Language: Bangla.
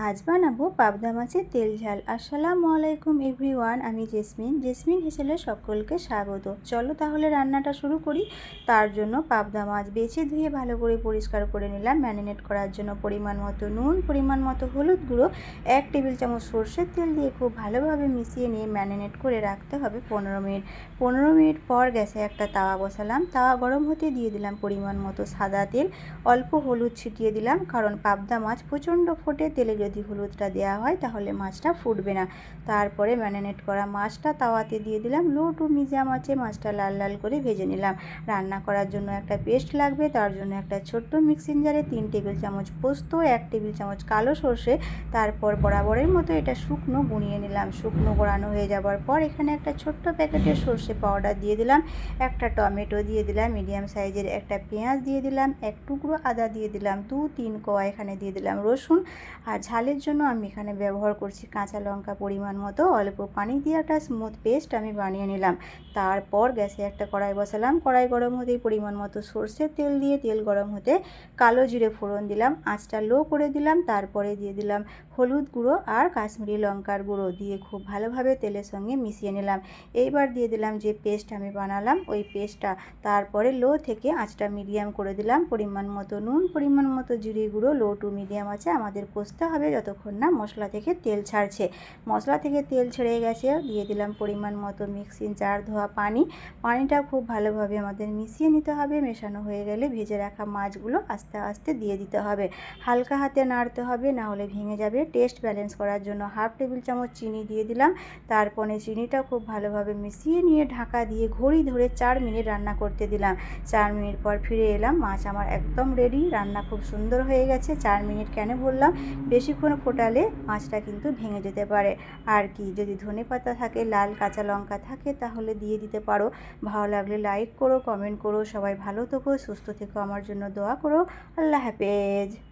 আজ বানাবো পাবদা মাছের তেল ঝাল। আসসালামু আলাইকুম এভরিওয়ান, আমি জেসমিন হেসেলে সকলকে স্বাগত। চলো তাহলে রান্নাটা শুরু করি। তার জন্য পাবদা মাছ বেছে ধুয়ে ভালো করে পরিষ্কার করে নিলাম। ম্যারিনেট করার জন্য পরিমাণ মতো নুন, পরিমাণ মতো হলুদ গুঁড়ো, 1 টেবিল চামচ সর্ষের তেল দিয়ে খুব ভালোভাবে মিশিয়ে নিয়ে ম্যারিনেট করে রাখতে হবে 15 মিনিট। 15 মিনিট পর গ্যাসে একটা তাওয়া বসালাম। তাওয়া গরম হতে দিয়ে দিলাম পরিমাণ মতো সাদা তেল, অল্প হলুদ ছিটিয়ে দিলাম, কারণ পাবদা মাছ প্রচণ্ড ফোটে। তেলে যদি হলুদটা দেওয়া হয় তাহলে মাছটা ফুটবে না। তারপরে ম্যারিনেট করা মাছটা তাওয়াতে দিয়ে দিলাম। লো টু মিডিয়াম আঁচে মাছটা লাল লাল করে ভেজে নিলাম। রান্না করার জন্য একটা পেস্ট লাগবে। তার জন্য একটা ছোট্ট মিক্সিং জারে 3 টেবিল চামচ পোস্ত, 1 টেবিল চামচ কালো সর্ষে, তারপর বরাবরের মতো এটা শুকনো গুঁড়িয়ে নিলাম। শুকনো গোড়ানো হয়ে যাবার পর এখানে একটা ছোট্ট প্যাকেটের সর্ষে পাউডার দিয়ে দিলাম, একটা টমেটো দিয়ে দিলাম, মিডিয়াম সাইজের একটা পেঁয়াজ দিয়ে দিলাম, এক টুকরো আদা দিয়ে দিলাম, 2-3 কোয়া এখানে দিয়ে দিলাম রসুন। আর ঝালের জন্য আমি এখানে ব্যবহার করছি কাঁচা লঙ্কা পরিমাণ মতো। অল্প পানি দিয়ে একটা স্মুথ পেস্ট আমি বানিয়ে নিলাম। তারপর গ্যাসে একটা কড়াই বসালাম। কড়াই গরম হতেই পরিমাণ মতো সর্ষের তেল দিয়ে তেল গরম হতে কালো জিরে ফোড়ন দিলাম, আঁচটা লো করে দিলাম। তারপরে দিয়ে দিলাম হলুদ গুঁড়ো আর কাশ্মীরি লঙ্কার গুঁড়ো দিয়ে খুব ভালোভাবে তেলের সঙ্গে মিশিয়ে নিলাম। এইবার দিয়ে দিলাম যে পেস্ট আমি বানালাম ওই পেস্টটা। তারপরে লো থেকে আঁচটা মিডিয়াম করে দিলাম। পরিমাণ মতো নুন, পরিমাণ মতো জিরে গুঁড়ো, লো টু মিডিয়াম আছে আমাদের কষতে হবে যতক্ষণ না মশলা থেকে তেল ছাড়ছে। মশলা থেকে তেল ছেড়ে গেছে, দিয়ে দিলাম পরিমাণ মতো মিক্সিং জার ধোয়া পানি। পানিটা খুব ভালোভাবে আমাদের মিশিয়ে নিতে হবে। মেশানো হয়ে গেলে ভেজে রাখা মাছগুলো আস্তে আস্তে দিয়ে দিতে হবে। হালকা হাতে নাড়তে হবে, না হলে ভেঙে যাবে। টেস্ট ব্যালেন্স করার জন্য 1/2 টেবিল চামচ চিনি দিয়ে দিলাম। তারপরে চিনিটা খুব ভালোভাবে মিশিয়ে নিয়ে ঢাকা দিয়ে ঘড়ি ধরে 4 মিনিট রান্না করতে দিলাম। 4 মিনিট পর ফিরে এলাম। মাছ আমার একদম রেডি। রান্না খুব সুন্দর হয়ে গেছে। 4 মিনিট কেন বললাম, বেশিক্ষণ ফোটালে মাছটা কিন্তু ভেঙে যেতে পারে। আর কি, যদি ধনেপাতা থাকে, লাল কাঁচা লঙ্কা থাকে তাহলে দিয়ে দিতে পারো। ভালো লাগলে লাইক করো, কমেন্ট করো। সবাই ভালো থেকো, সুস্থ থেকো, আমার জন্য দোয়া করো। আল্লাহ হাফেজ।